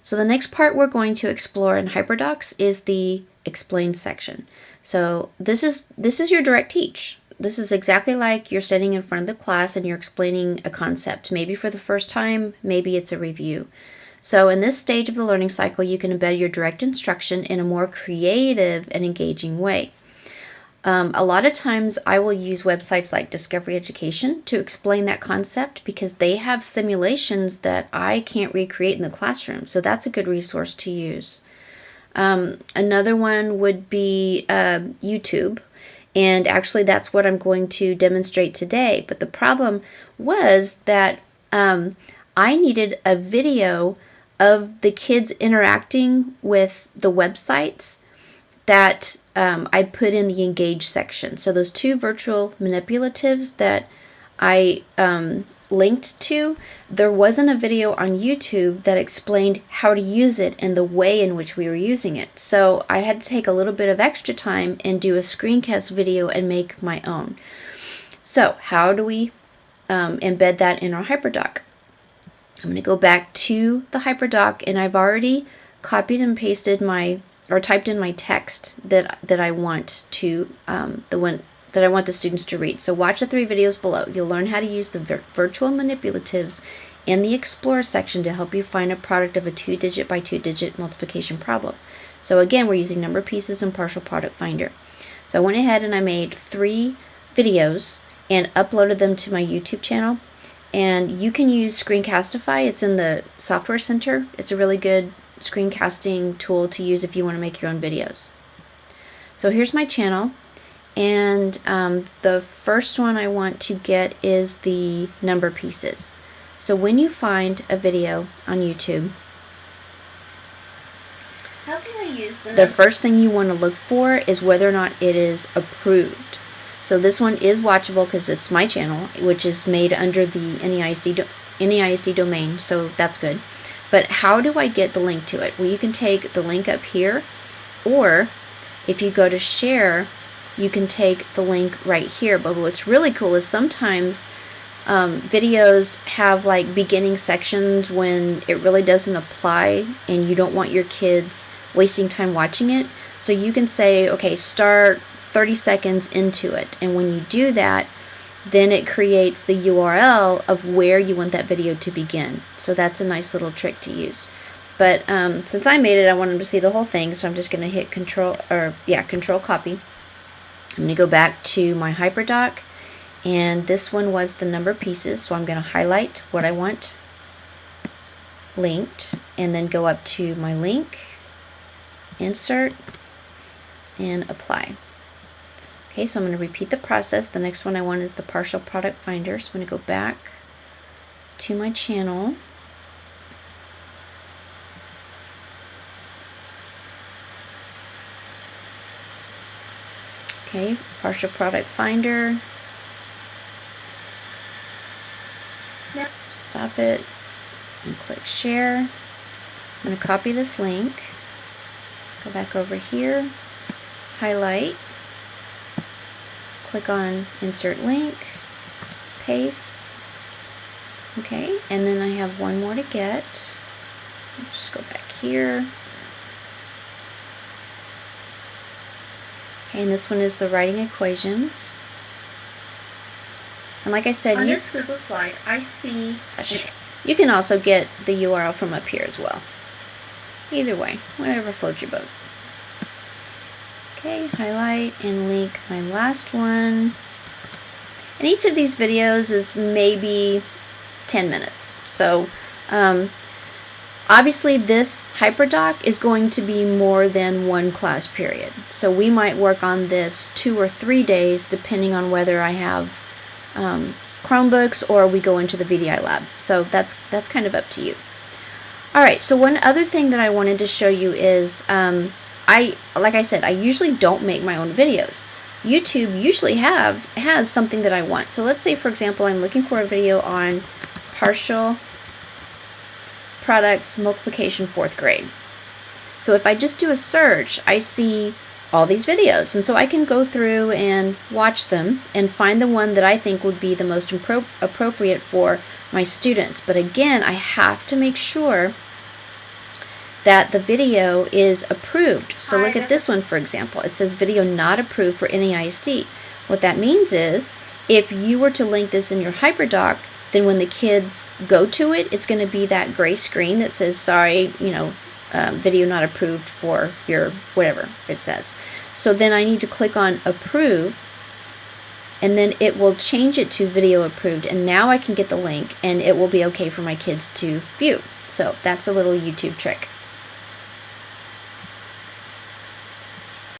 So the next part we're going to explore in HyperDocs is the explain section. So this is your direct teach. This is exactly like you're standing in front of the class and you're explaining a concept, maybe for the first time, maybe it's a review. So in this stage of the learning cycle, you can embed your direct instruction in a more creative and engaging way. A lot of times I will use websites like Discovery Education to explain that concept because they have simulations that I can't recreate in the classroom. So that's a good resource to use. Another one would be YouTube. And actually that's what I'm going to demonstrate today. But the problem was that I needed a video of the kids interacting with the websites that I put in the engage section. So those two virtual manipulatives that I linked to, there wasn't a video on YouTube that explained how to use it and the way in which we were using it. So I had to take a little bit of extra time and do a screencast video and make my own. So how do we embed that in our HyperDoc? I'm going to go back to the HyperDoc, and I've already copied and pasted or typed in my text that I want to the one that I want the students to read. So watch the 3 videos below. You'll learn how to use the virtual manipulatives in the Explore section to help you find a product of a 2-digit by 2-digit multiplication problem. So again, we're using number pieces and partial product finder. So I went ahead and I made 3 videos and uploaded them to my YouTube channel. And you can use Screencastify. It's in the Software Center. It's a really good screencasting tool to use if you want to make your own videos. So here's my channel, and the first one I want to get is the number pieces. So when you find a video on YouTube, how can I use the first thing you want to look for is whether or not it is approved. So this one is watchable because it's my channel, which is made under the NEISD domain, so that's good. But how do I get the link to it? Well, you can take the link up here, or if you go to share, you can take the link right here. But what's really cool is sometimes videos have like beginning sections when it really doesn't apply and you don't want your kids wasting time watching it. So you can say, okay, start 30 seconds into it. And when you do that, then it creates the URL of where you want that video to begin. So that's a nice little trick to use. But since I made it, I want them to see the whole thing, so I'm just going to hit control copy. I'm going to go back to my HyperDoc, and this one was the number pieces, so I'm going to highlight what I want linked, and then go up to my link, insert, and apply. Okay, so I'm going to repeat the process. The next one I want is the partial product finder. So I'm going to go back to my channel. Okay, partial product finder. Yep. Stop it and click share. I'm going to copy this link. Go back over here, highlight. Click on insert link, paste. Okay, and then I have one more to get. Let's just go back here. Okay, and this one is the writing equations. And like I said, on this Google slide, I see. You can also get the URL from up here as well. Either way, whatever floats your boat. Okay, highlight and link my last one. And each of these videos is maybe 10 minutes. So obviously this HyperDoc is going to be more than one class period. So we might work on this 2 or 3 days depending on whether I have Chromebooks or we go into the VDI lab. So that's kind of up to you. Alright, so one other thing that I wanted to show you is like I said, I usually don't make my own videos. YouTube usually has something that I want. So let's say, for example, I'm looking for a video on partial products multiplication 4th grade. So if I just do a search, I see all these videos. And so I can go through and watch them and find the one that I think would be the most appropriate for my students. But again, I have to make sure that the video is approved. So Hi, look at this one, for example. It says video not approved for NAISD. What that means is if you were to link this in your HyperDoc, then when the kids go to it, it's going to be that gray screen that says, sorry, video not approved for your whatever it says. So then I need to click on approve, and then it will change it to video approved, and now I can get the link and it will be okay for my kids to view. So that's a little YouTube trick.